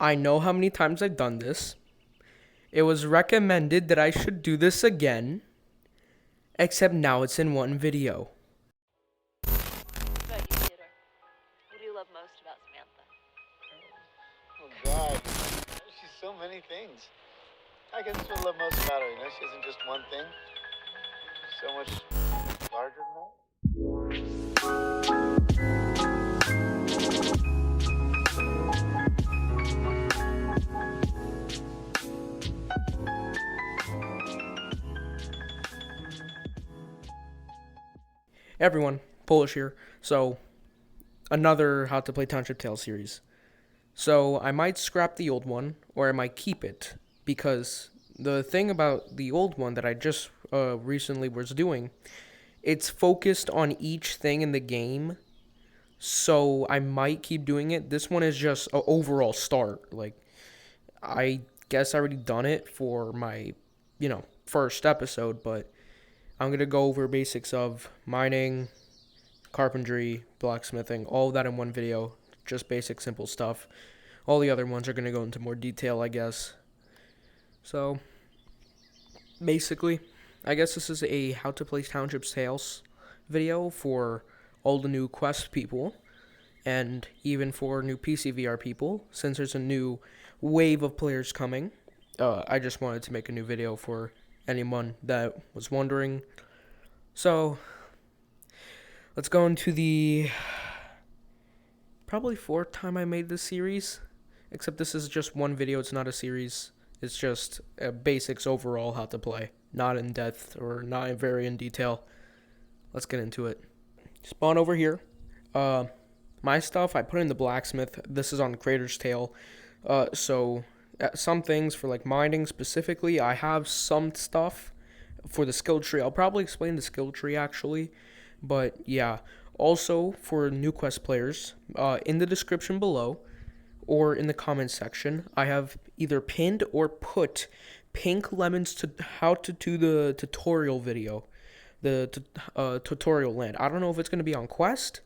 I know how many times I've done this. It was recommended that I should do this again, except now it's in one video. What about you, Theodore? What do you love most about Samantha? Oh, God. She's so many things. I guess what I love most about her, she isn't just one thing. She's so much larger than that. Hey everyone, Polish here. So, another How to Play Township Tale series. So, I might scrap the old one, or I might keep it, because the thing about the old one that I just recently was doing, it's focused on each thing in the game, so I might keep doing it. This one is just an overall start. Like, I guess I already done it for my, first episode, but I'm going to go over basics of mining, carpentry, blacksmithing, all of that in one video. Just basic, simple stuff. All the other ones are going to go into more detail, I guess. So, basically, I guess this is a How to Play Township Tales video for all the new Quest people, and even for new PCVR people, since there's a new wave of players coming. I just wanted to make a new video for anyone that was wondering. So, let's go into the probably fourth time I made this series, except this is just one video, it's not a series. It's just basics overall how to play, not in depth or not very in detail. Let's get into it. Spawn over here. My stuff I put in the blacksmith. This is on Creator's Tale. So some things for like mining specifically, I have some stuff for the skill tree. I'll probably explain the skill tree actually, but yeah. Also for new quest players, in the description below or in the comments section, I have either pinned or put pink lemons to how to do the tutorial video, the tutorial land. I don't know if it's going to be on quest,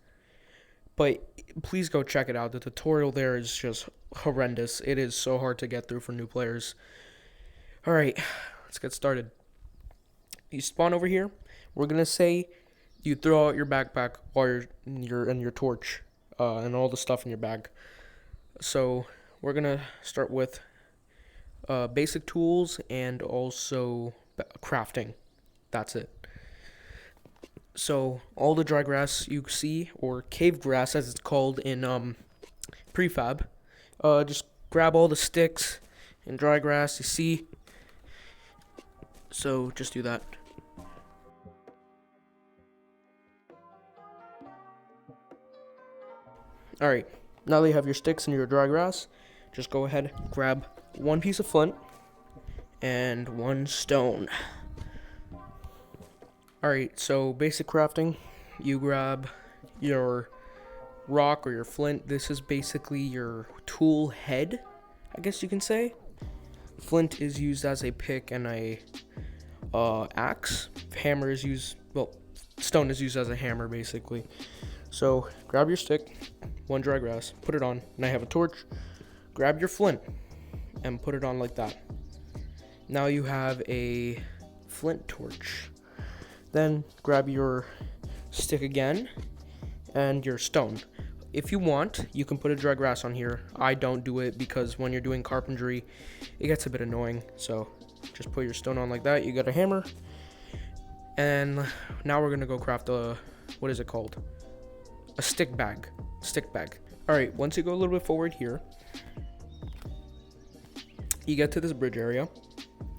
but please go check it out. The tutorial there is just horrendous. It is so hard to get through for new players. Alright, let's get started. You spawn over here. We're going to say you throw out your backpack while you're in your torch and all the stuff in your bag. So we're going to start with basic tools and also crafting. That's it. So all the dry grass you see, or cave grass as it's called in prefab, just grab all the sticks and dry grass you see. So just do that. Alright, now that you have your sticks and your dry grass, just go ahead, grab one piece of flint and one stone. Alright, so basic crafting, you grab your rock or your flint. This is basically your tool head, I guess you can say. Flint is used as a pick and a axe. Hammer is used, stone is used as a hammer basically. So grab your stick, one dry grass, put it on. Now you have a torch. Grab your flint and put it on like that. Now you have a flint torch. Then grab your stick again and your stone. If you want, you can put a dry grass on here. I don't do it because when you're doing carpentry, it gets a bit annoying. So just put your stone on like that. You got a hammer. And now we're gonna go craft a, what is it called? A stick bag. Alright, once you go a little bit forward here, you get to this bridge area.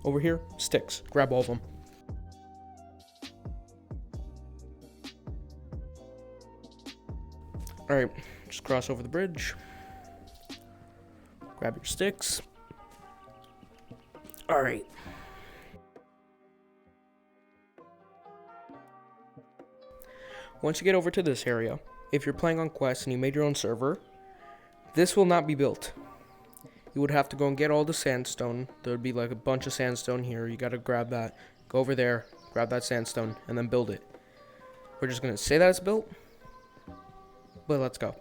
Over here, sticks. Grab all of them. Alright, just cross over the bridge. Grab your sticks. Alright. Once you get over to this area, if you're playing on Quest and you made your own server, this will not be built. You would have to go and get all the sandstone. There would be like a bunch of sandstone here. You gotta grab that. Go over there, grab that sandstone, and then build it. We're just gonna say that it's built, but let's go.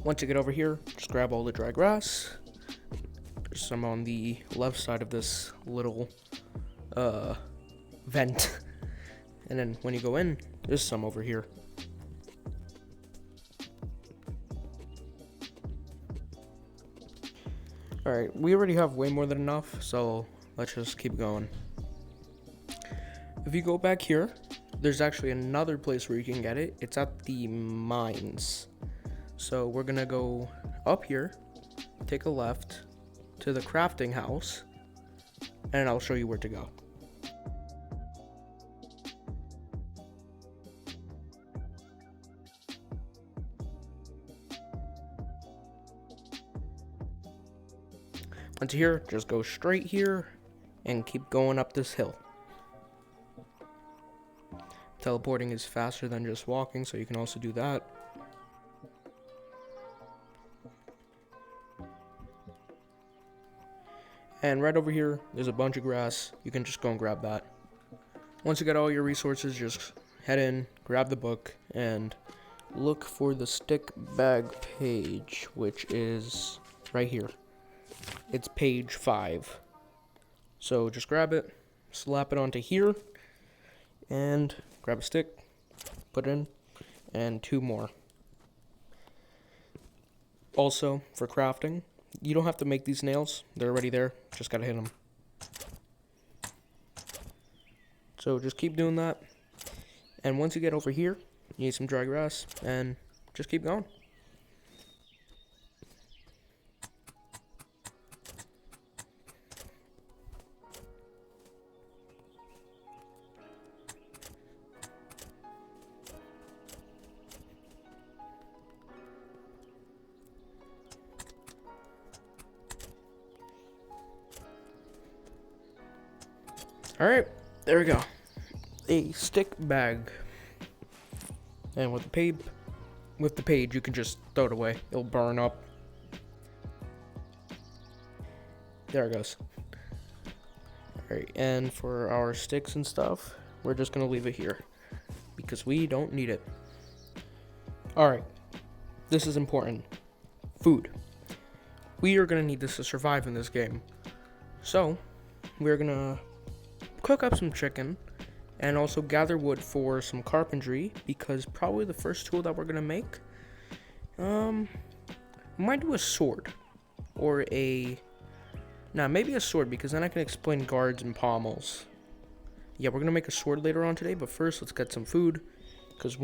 Once you get over here, just grab all the dry grass. There's some on the left side of this little vent. And then when you go in, there's some over here. Alright, we already have way more than enough, so let's just keep going. If you go back here, there's actually another place where you can get it. It's at the mines. So we're gonna go up here, take a left to the crafting house, and I'll show you where to go. Once you're here, just go straight here and keep going up this hill. Teleporting is faster than just walking, so you can also do that. And right over here, there's a bunch of grass. You can just go and grab that. Once you get all your resources, just head in, grab the book, and look for the stick bag page, which is right here. It's page 5. So just grab it, slap it onto here, and grab a stick, put it in, and 2 more. Also, for crafting, you don't have to make these nails. They're already there. Just gotta hit them. So just keep doing that. And once you get over here, you need some dry grass, and just keep going. Alright, there we go. A stick bag. And with the page, you can just throw it away. It'll burn up. There it goes. Alright, and for our sticks and stuff, we're just gonna leave it here because we don't need it. Alright, this is important. Food. We are gonna need this to survive in this game. So, we're gonna cook up some chicken and also gather wood for some carpentry, because probably the first tool that we're gonna make, might do a sword or maybe a sword, because then I can explain guards and pommels. Yeah, we're gonna make a sword later on today, but first let's get some food, because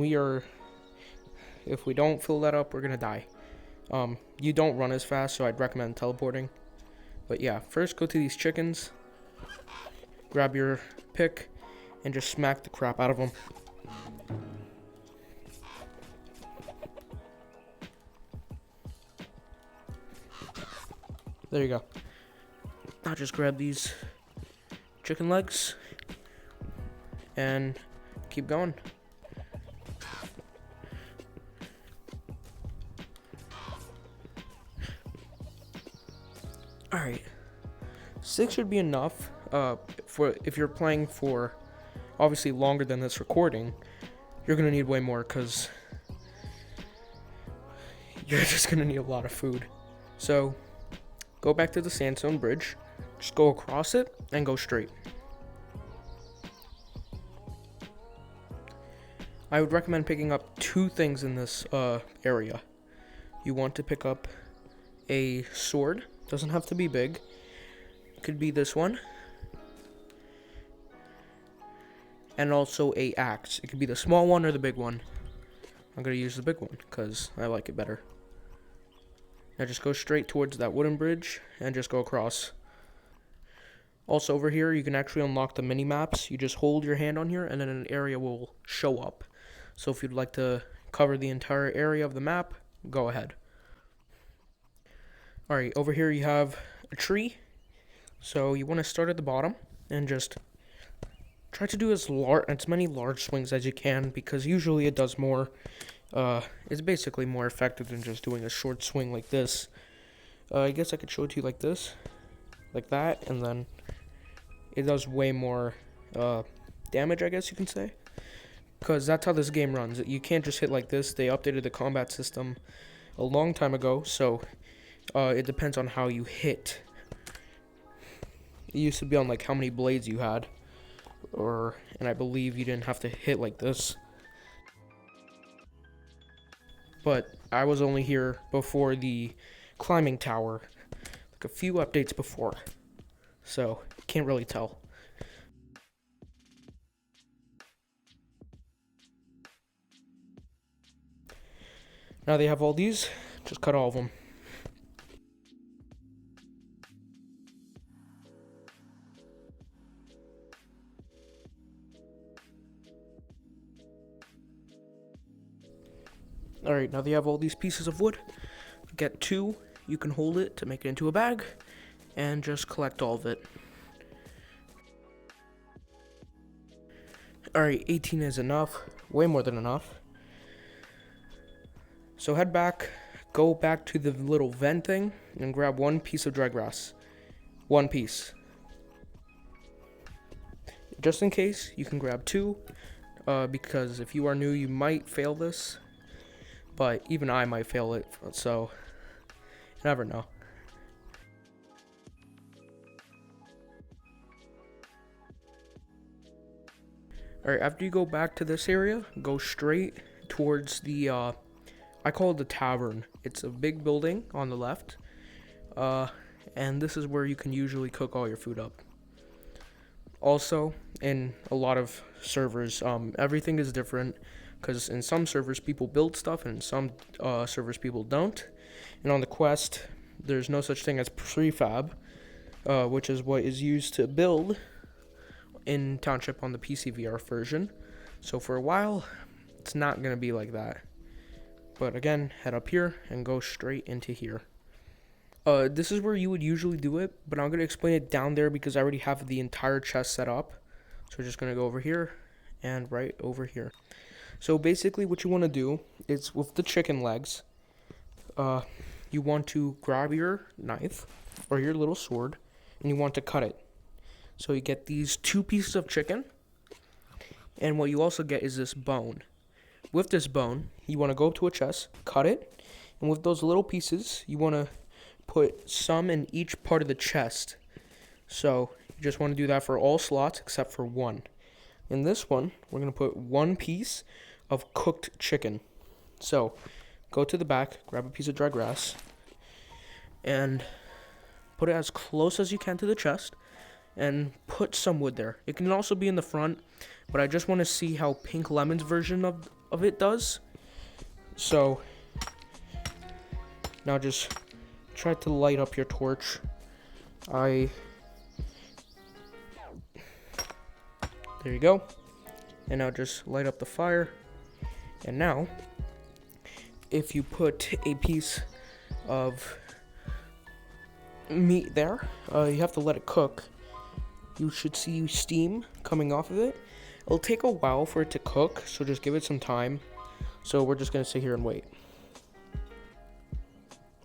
if we don't fill that up, we're gonna die. You don't run as fast, so I'd recommend teleporting. But yeah, first go to these chickens, grab your pick, and just smack the crap out of them. There you go. Now just grab these chicken legs and keep going. Alright, 6 should be enough. For if you're playing for obviously longer than this recording, you're gonna need way more, because you're just gonna need a lot of food. So go back to the sandstone bridge, just go across it and go straight. I would recommend picking up 2 things in this area. You want to pick up a sword. Doesn't have to be big. It could be this one. And also a axe. It could be the small one or the big one. I'm going to use the big one because I like it better. Now just go straight towards that wooden bridge and just go across. Also over here, you can actually unlock the mini maps. You just hold your hand on here and then an area will show up. So if you'd like to cover the entire area of the map, go ahead. Alright, over here you have a tree. So you want to start at the bottom and just try to do as many large swings as you can, because usually it does more. It's basically more effective than just doing a short swing like this. I guess I could show it to you like this, like that, and then it does way more damage, I guess you can say, because that's how this game runs. You can't just hit like this. They updated the combat system a long time ago, so it depends on how you hit. It used to be on like how many blades you had, and I believe you didn't have to hit like this. But I was only here before the climbing tower, like a few updates before, so can't really tell. Now they have all these, just cut all of them. Alright, now they have all these pieces of wood. Get 2, you can hold it to make it into a bag, and just collect all of it. Alright, 18 is enough, way more than enough. So head back, go back to the little vent thing, and grab 1 piece of dry grass. 1 piece. Just in case, you can grab 2, because if you are new, you might fail this. But even I might fail it, so you never know. Alright, after you go back to this area, go straight towards the, I call it the tavern. It's a big building on the left, and this is where you can usually cook all your food up. Also, in a lot of servers, everything is different, because in some servers people build stuff, and in some servers people don't. And on the quest, there's no such thing as prefab, which is what is used to build in Township on the PC VR version. So for a while, it's not going to be like that. But again, head up here and go straight into here. This is where you would usually do it, but I'm going to explain it down there because I already have the entire chest set up. So we're just going to go over here and right over here. So basically what you want to do is with the chicken legs, you want to grab your knife or your little sword and you want to cut it. So you get these 2 pieces of chicken, and what you also get is this bone. With this bone, you want to go up to a chest, cut it, and with those little pieces, you want to put some in each part of the chest. So you just want to do that for all slots except for one. In this one, we're going to put 1 piece of cooked chicken. So go to the back, grab a piece of dry grass, and put it as close as you can to the chest, and put some wood there. It can also be in the front, but I just want to see how Pink Lemon's version of it does. So now just try to light up your torch. There you go. And now just light up the fire. And now, if you put a piece of meat there, you have to let it cook. You should see steam coming off of it. It'll take a while for it to cook, so just give it some time. So we're just going to sit here and wait.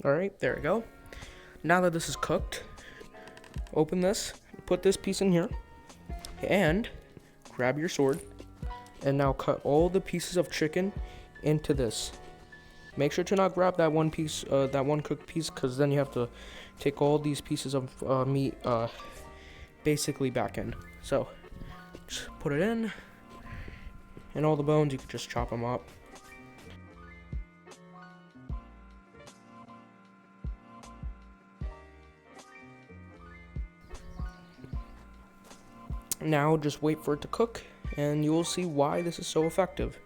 Alright, there we go. Now that this is cooked, open this, put this piece in here, and grab your sword, and now cut all the pieces of chicken into this. Make sure to not grab that one piece, that one cooked piece, because then you have to take all these pieces of meat basically back in. So just put it in, and all the bones, you can just chop them up. Now just wait for it to cook, and you will see why this is so effective.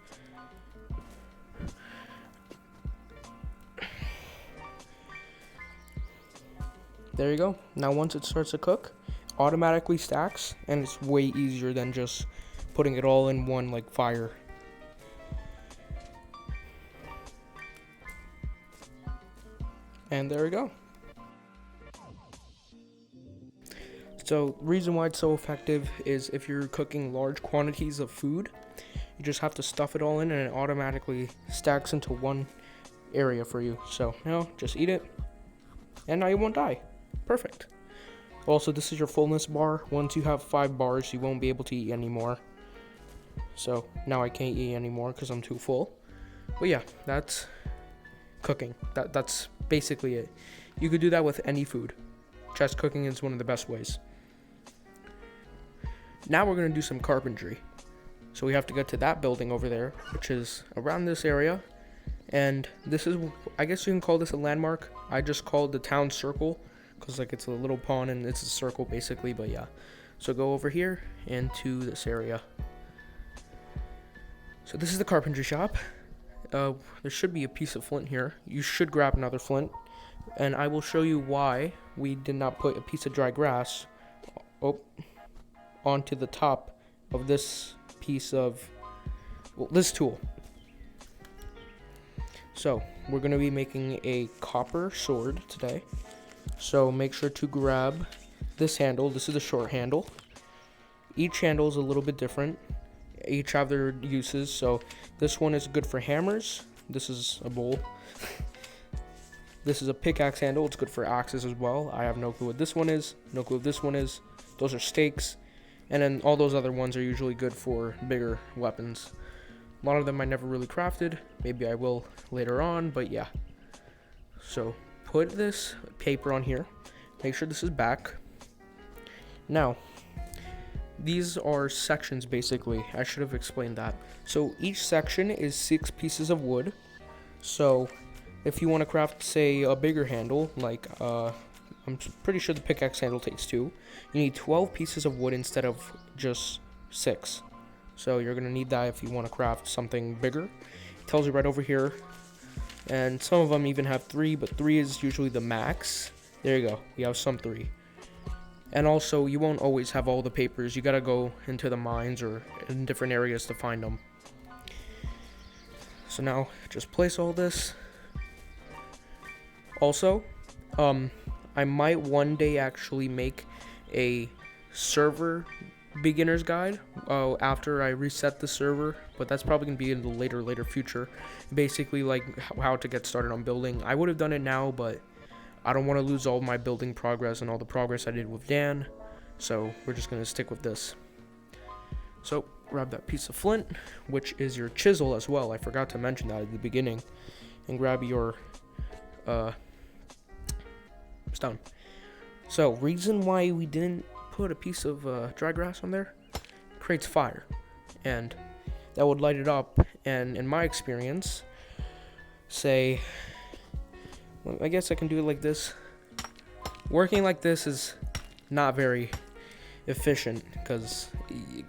There you go. Now once it starts to cook, automatically stacks, and it's way easier than just putting it all in one like fire. And there we go. So reason why it's so effective is if you're cooking large quantities of food, you just have to stuff it all in and it automatically stacks into one area for you. So now just eat it, and now you won't die. Perfect. Also, this is your fullness bar. Once you have 5 bars, you won't be able to eat anymore. So now I can't eat anymore because I'm too full. But yeah, that's cooking. That's basically it. You could do that with any food. Chest cooking is one of the best ways. Now we're going to do some carpentry. So we have to get to that building over there, which is around this area. And this is, I guess you can call this a landmark. I just called the town circle because like it's a little pond and it's a circle basically, but yeah. So go over here and to this area. So this is the carpentry shop. There should be a piece of flint here. You should grab another flint. And I will show you why we did not put a piece of dry grass onto the top of this piece of, well, this tool. So we're going to be making a copper sword today. So make sure to grab this handle. This is a short handle. Each handle is a little bit different. Each have their uses. So this one is good for hammers. This is a bowl. This is a pickaxe handle. It's good for axes as well. I have no clue what this one is. No clue what this one is. Those are stakes. And then all those other ones are usually good for bigger weapons. A lot of them I never really crafted. Maybe I will later on, but yeah. So put this paper on here. Make sure this is back. Now, these are sections basically. I should have explained that. So each section is 6 pieces of wood. So if you want to craft, say, a bigger handle, like I'm pretty sure the pickaxe handle takes 2. You need 12 pieces of wood instead of just 6. So you're going to need that if you want to craft something bigger. It tells you right over here. And some of them even have 3, but 3 is usually the max. There you go. You have some 3. And also, you won't always have all the papers. You got to go into the mines or in different areas to find them. So now, just place all this. Also, I might one day actually make a server beginner's guide after I reset the server, but that's probably gonna be in the later future. Basically, like how to get started on building. I would have done it now, but I don't want to lose all my building progress and all the progress I did with Daan, so we're just gonna stick with this. So grab that piece of flint, which is your chisel as well. I forgot to mention that at the beginning, and grab your stone. So reason why we didn't put a piece of dry grass on there, creates fire, and that would light it up. And in my experience, say, well, I guess I can do it like this. Working like this is not very efficient because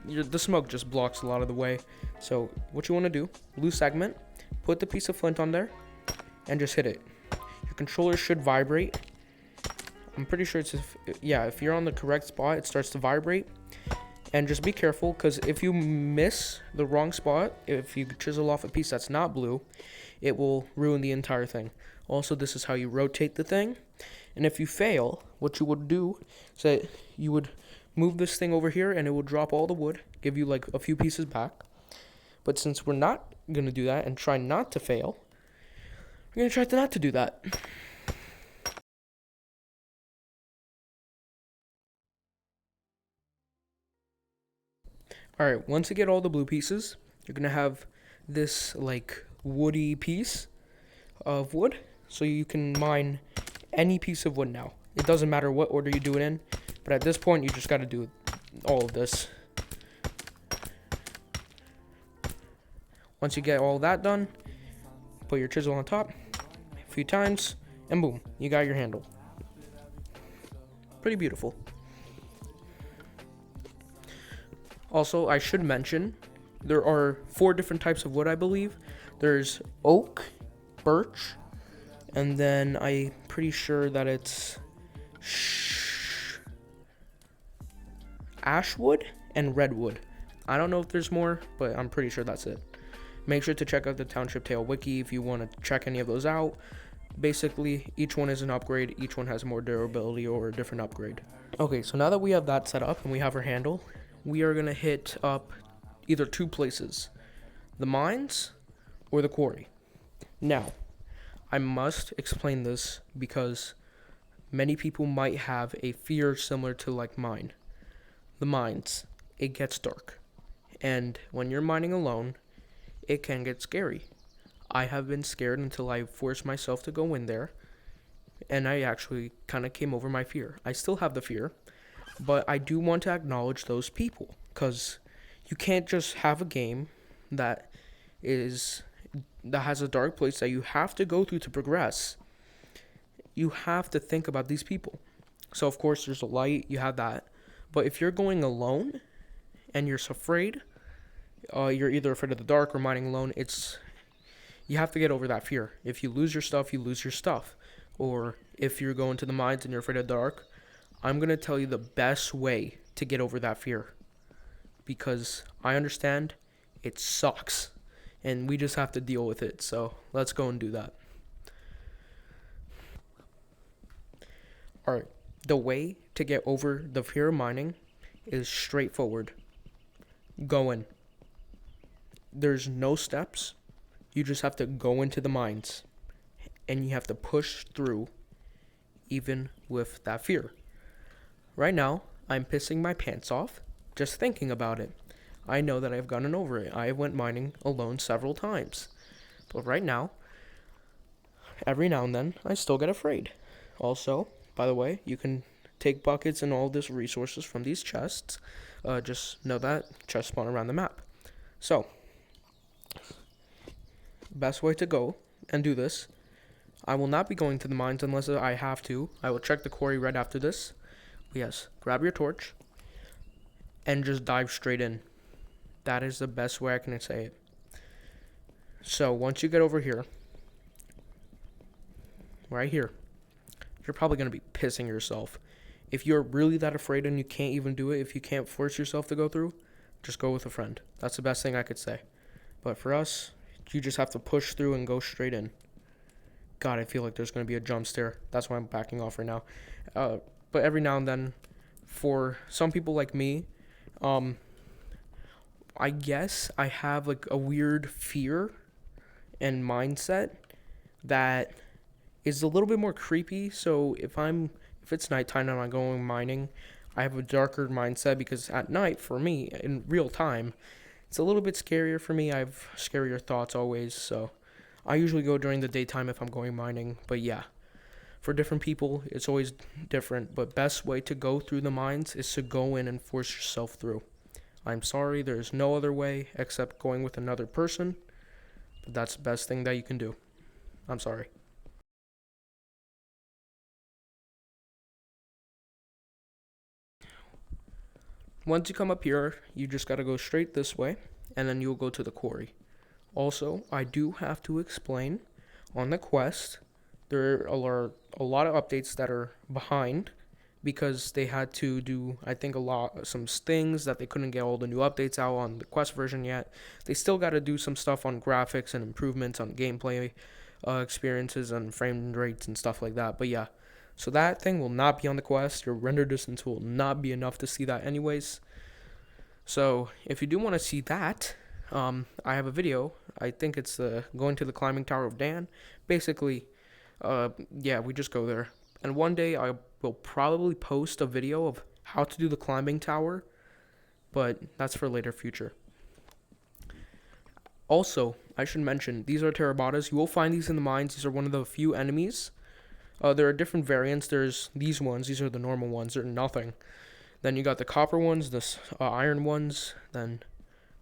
the smoke just blocks a lot of the way. So what you want to do, loose segment, put the piece of flint on there and just hit it. Your controller should vibrate. I'm pretty sure it's if you're on the correct spot, it starts to vibrate. And just be careful, because if you miss the wrong spot, if you chisel off a piece that's not blue, it will ruin the entire thing. Also, this is how you rotate the thing. And if you fail, what you would do is that you would move this thing over here and it will drop all the wood, give you like a few pieces back. But since we're not going to do that and try not to fail, we're going to try not to do that. Alright, once you get all the blue pieces, you're going to have this like woody piece of wood. So you can mine any piece of wood now. It doesn't matter what order you do it in, but at this point you just got to do all of this. Once you get all that done, put your chisel on top a few times, and boom, you got your handle. Pretty beautiful. Also, I should mention, there are 4 different types of wood, I believe. There's oak, birch, and then I'm pretty sure that it's ashwood and redwood. I don't know if there's more, but I'm pretty sure that's it. Make sure to check out the Township Tale wiki if you want to check any of those out. Basically, each one is an upgrade. Each one has more durability or a different upgrade. Okay, so now that we have that set up and we have our handle, we are going to hit up either 2 places, the mines or the quarry. Now, I must explain this because many people might have a fear similar to like mine. The mines, it gets dark. And when you're mining alone, it can get scary. I have been scared until I forced myself to go in there, and I actually kind of came over my fear. I still have the fear, but I do want to acknowledge those people, because you can't just have a game that has a dark place that you have to go through to progress. You have to think about these people. So of course there's a light, you have that. But if you're going alone and you're afraid, you're either afraid of the dark or mining alone, you have to get over that fear. If you lose your stuff, you lose your stuff. Or if you're going to the mines and you're afraid of the dark, I'm going to tell you the best way to get over that fear. Because I understand it sucks. And we just have to deal with it. So let's go and do that. Alright, the way to get over the fear of mining is straightforward. Go in. There's no steps. You just have to go into the mines. And you have to push through even with that fear. Right now, I'm pissing my pants off just thinking about it. I know that I've gotten over it. I went mining alone several times. But right now, every now and then, I still get afraid. Also, by the way, you can take buckets and all this resources from these chests. Just know that chests spawn around the map. So, best way to go and do this. I will not be going to the mines unless I have to. I will check the quarry right after this. Yes, grab your torch and just dive straight in. That is the best way I can say it. So once you get over here, right here, you're probably going to be pissing yourself. If you're really that afraid and you can't even do it, if you can't force yourself to go through, just go with a friend. That's the best thing I could say. But for us, you just have to push through and go straight in. God, I feel like there's going to be a jump scare. That's why I'm backing off right now. But every now and then, for some people like me, I guess I have like a weird fear and mindset that is a little bit more creepy. So if it's nighttime and I'm going mining, I have a darker mindset because at night, for me, in real time, it's a little bit scarier for me. I have scarier thoughts always, so I usually go during the daytime if I'm going mining. But yeah, for different people, it's always different. But best way to go through the mines is to go in and force yourself through. I'm sorry, there's no other way except going with another person. But that's the best thing that you can do. I'm sorry. Once you come up here, you just gotta go straight this way, and then you'll go to the quarry. Also, I do have to explain, on the quest, there are a lot of updates that are behind, because they had to do, I think, some things that they couldn't get all the new updates out on the quest version yet. They still gotta do some stuff on graphics and improvements on gameplay experiences and frame rates and stuff like that, but yeah. So that thing will not be on the quest. Your render distance will not be enough to see that anyways. So if you do want to see that, I have a video. I think it's going to the climbing tower of Daan. Basically, yeah, we just go there. And one day I will probably post a video of how to do the climbing tower, but that's for later future. Also, I should mention, these are Terrabotas. You will find these in the mines. These are one of the few enemies. There are different variants. There's these ones. These are the normal ones. They're nothing. Then you got the copper ones, the iron ones. Then,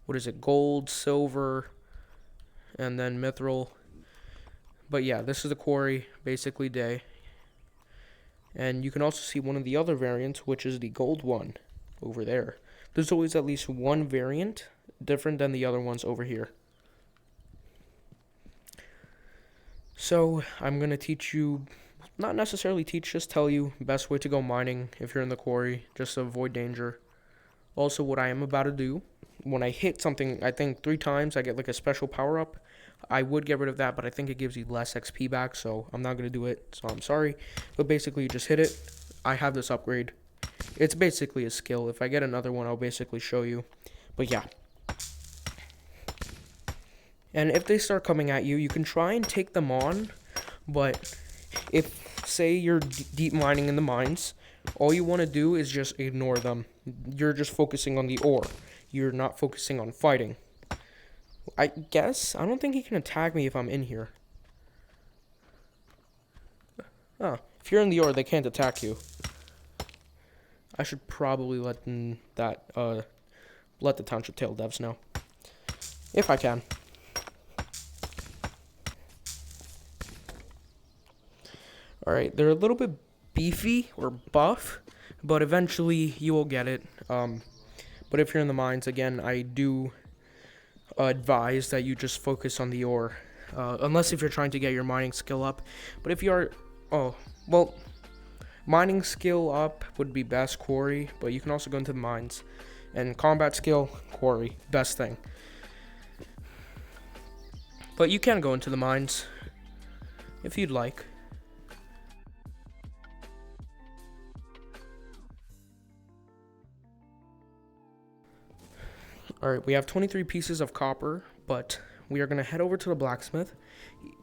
what is it? Gold, silver, and then mithril. But yeah, this is the quarry, basically day. And you can also see one of the other variants, which is the gold one over there. There's always at least one variant different than the other ones over here. So, I'm going to teach you, not necessarily teach, just tell you best way to go mining if you're in the quarry, just to avoid danger. Also, what I am about to do, when I hit something, I think 3 times, I get like a special power up. I would get rid of that, but I think it gives you less XP back, so I'm not going to do it, so I'm sorry. But basically, you just hit it. I have this upgrade. It's basically a skill. If I get another one, I'll basically show you. But yeah. And if they start coming at you, you can try and take them on, but if, say, you're deep mining in the mines, all you want to do is just ignore them. You're just focusing on the ore. You're not focusing on fighting. I guess. I don't think he can attack me if I'm in here. Oh, if you're in the ore, they can't attack you. I should probably let let the Township Tale devs know. If I can. Alright, they're a little bit beefy or buff, but eventually you will get it. But if you're in the mines, again, I do advise that you just focus on the ore. Unless if you're trying to get your mining skill up. But if you are... Oh, well... Mining skill up would be best, quarry, but you can also go into the mines. And combat skill, quarry, best thing. But you can go into the mines if you'd like. Alright, we have 23 pieces of copper, but we are going to head over to the blacksmith.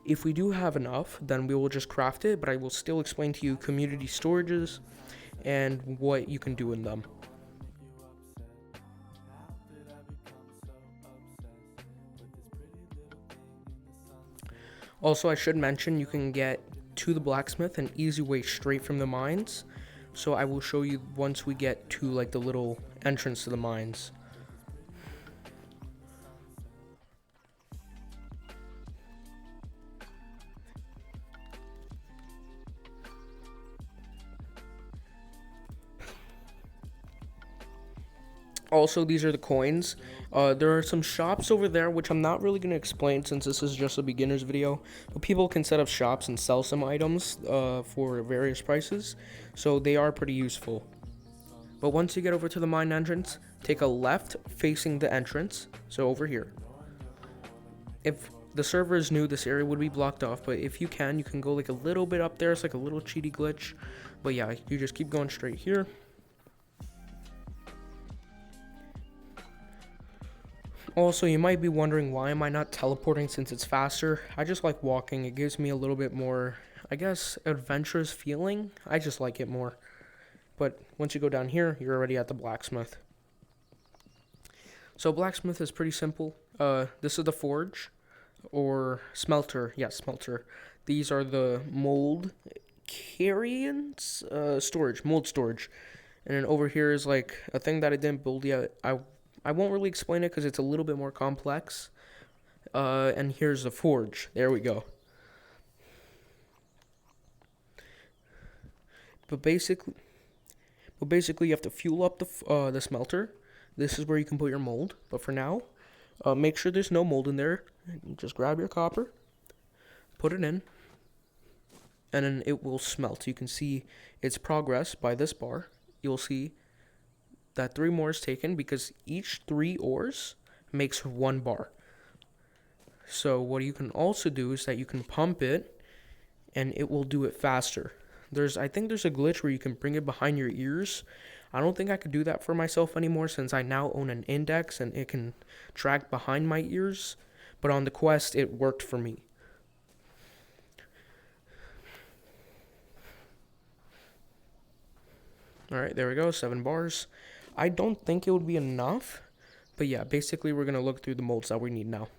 If we do have enough, then we will just craft it, but I will still explain to you community storages and what you can do in them. Also, I should mention you can get to the blacksmith an easy way straight from the mines. So I will show you once we get to like the little entrance to the mines. Also, these are the coins. There are some shops over there, which I'm not really going to explain since this is just a beginner's video. But people can set up shops and sell some items for various prices, so they are pretty useful. But once you get over to the mine entrance, take a left facing the entrance, so over here. If the server is new, this area would be blocked off, but if you can go like a little bit up there. It's like a little cheaty glitch. But yeah, you just keep going straight here. Also, you might be wondering, why am I not teleporting since it's faster? I just like walking. It gives me a little bit more, I guess, adventurous feeling. I just like it more. But once you go down here, you're already at the blacksmith. So blacksmith is pretty simple. This is the forge or smelter. Yeah, smelter. These are the mold carrions, mold storage. And then over here is like a thing that I didn't build yet. I won't really explain it because it's a little bit more complex. And here's the forge. There we go. But basically you have to fuel up the smelter. This is where you can put your mold. But for now, make sure there's no mold in there. Just grab your copper, put it in, and then it will smelt. You can see its progress by this bar. You'll see that 3 more is taken because each 3 ores makes 1 bar. So what you can also do is that you can pump it and it will do it faster. I think there's a glitch where you can bring it behind your ears. I don't think I could do that for myself anymore since I now own an index and it can track behind my ears. But on the quest, it worked for me. Alright, there we go, 7 bars. I don't think it would be enough, but yeah, basically we're going to look through the molds that we need now.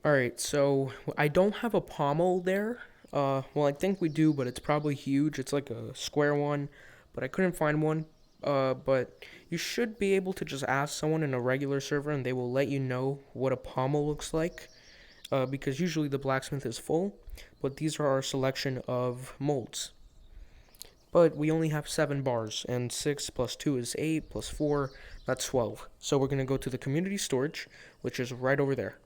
Alright, so I don't have a pommel there. Well, I think we do, but it's probably huge. It's like a square one, but I couldn't find one. But you should be able to just ask someone in a regular server and they will let you know what a pommel looks like. Because usually the blacksmith is full, but these are our selection of molds. But we only have 7 bars, and 6 plus 2 is 8, plus 4, that's 12. So we're going to go to the community storage, which is right over there.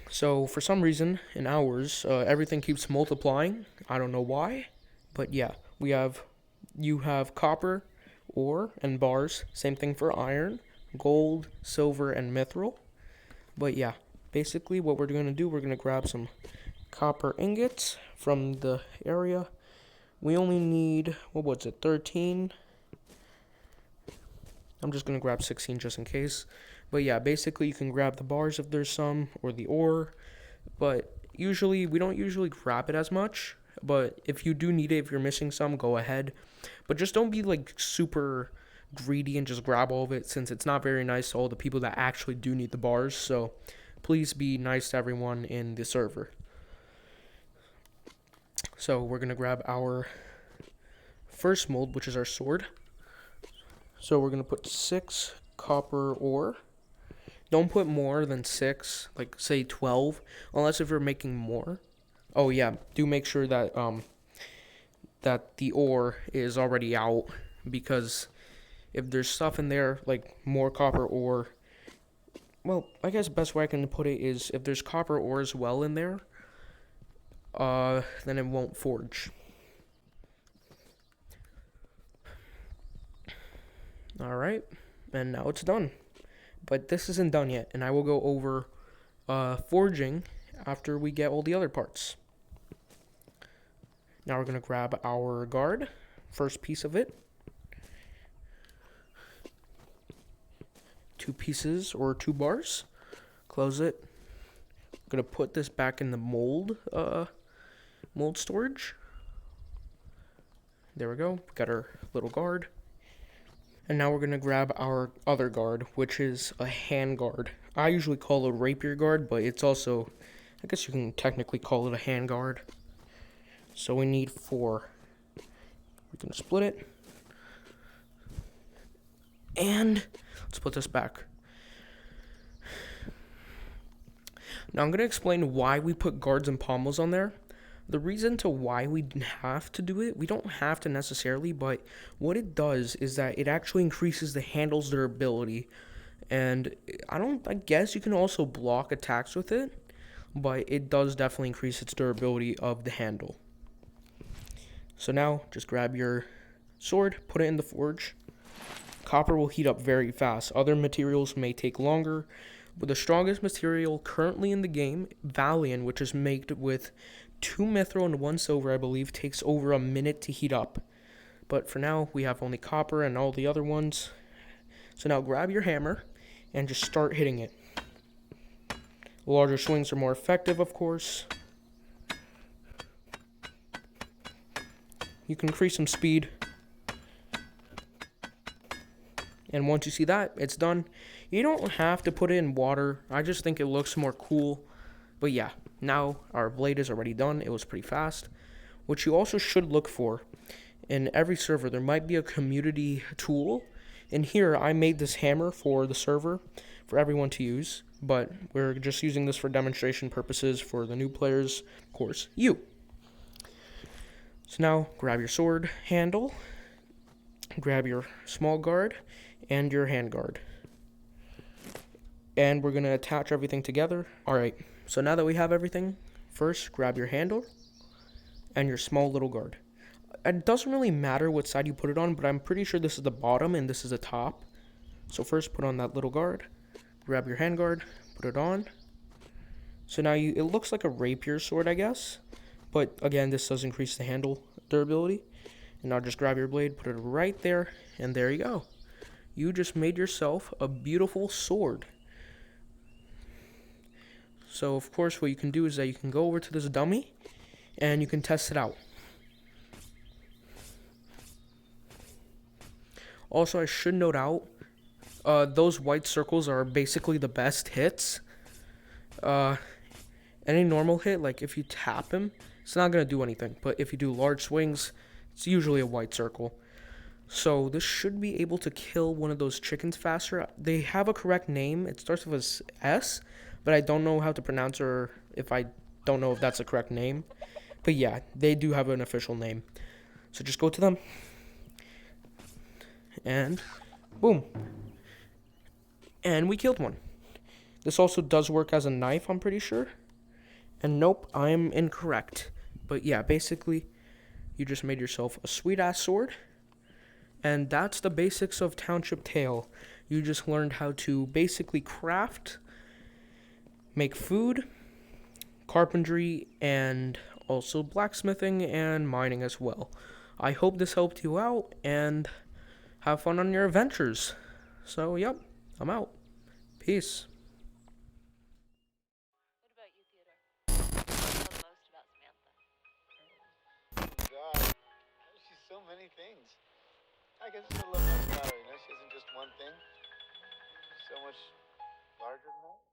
So for some reason, in ours, everything keeps multiplying. I don't know why, but yeah. You have copper, ore, and bars. Same thing for iron, gold, silver, and mithril. But yeah, basically what we're going to do, we're going to grab some copper ingots from the area. We only need, 13? I'm just going to grab 16 just in case. But yeah, basically you can grab the bars if there's some, or the ore. But usually, we don't usually grab it as much. But if you do need it, if you're missing some, go ahead. But just don't be like super greedy and just grab all of it, since it's not very nice to all the people that actually do need the bars. So please be nice to everyone in the server. So we're going to grab our first mold, which is our sword. So we're going to put 6 copper ore. Don't put more than 6, like say 12, unless if you're making more. Oh yeah, do make sure that that the ore is already out, because if there's stuff in there like more copper ore, well, I guess the best way I can put it is if there's copper ore as well in there, then it won't forge. Alright, and now it's done. But this isn't done yet, and I will go over forging after we get all the other parts. Now we're going to grab our guard, first piece of it. 2 pieces or 2 bars. Close it. I'm going to put this back in the mold storage. There we go. Got our little guard. And now we're going to grab our other guard, which is a hand guard. I usually call it a rapier guard, but it's also, I guess you can technically call it a hand guard. So we need 4. We're going to split it. And let's put this back. Now I'm going to explain why we put guards and pommels on there. The reason to why we have to do it, we don't have to necessarily, but what it does is that it actually increases the handle's durability. And I guess you can also block attacks with it, but it does definitely increase its durability of the handle. So now just grab your sword, put it in the forge. Copper will heat up very fast. Other materials may take longer, but the strongest material currently in the game, Valiant, which is made with 2 mithril and 1 silver, I believe, takes over a minute to heat up. But for now, we have only copper and all the other ones. So now grab your hammer and just start hitting it. Larger swings are more effective, of course. You can increase some speed. And once you see that, it's done. You don't have to put it in water. I just think it looks more cool. But yeah, now our blade is already done. It was pretty fast. What you also should look for, in every server, there might be a community tool. And here, I made this hammer for the server for everyone to use. But we're just using this for demonstration purposes for the new players, of course, you. So now, grab your sword handle. Grab your small guard and your hand guard. And we're going to attach everything together. Alright, so now that we have everything, first grab your handle and your small little guard. It doesn't really matter what side you put it on, but I'm pretty sure this is the bottom and this is the top. So first put on that little guard, grab your hand guard, put it on. So now it looks like a rapier sword, I guess. But again, this does increase the handle durability. And now just grab your blade, put it right there, and there you go. You just made yourself a beautiful sword. So of course what you can do is that you can go over to this dummy and you can test it out. Also, I should note out, those white circles are basically the best hits. Any normal hit, like if you tap him, it's not going to do anything. But if you do large swings, it's usually a white circle. So this should be able to kill one of those chickens faster. They have a correct name. It starts with a S, but I don't know how to pronounce it, or if I don't know if that's the correct name. But yeah, they do have an official name. So just go to them. And boom. And we killed one. This also does work as a knife, I'm pretty sure. And nope, I am incorrect. But yeah, basically, you just made yourself a sweet-ass sword. And that's the basics of Township Tale. You just learned how to basically craft, make food, carpentry, and also blacksmithing and mining as well. I hope this helped you out, and have fun on your adventures. So, yep, I'm out. Peace. What about you, Theodore? What do you love most about Samantha? Oh, God. She's so many things. I guess what I love most about her, she isn't just one thing. She's so much larger than that.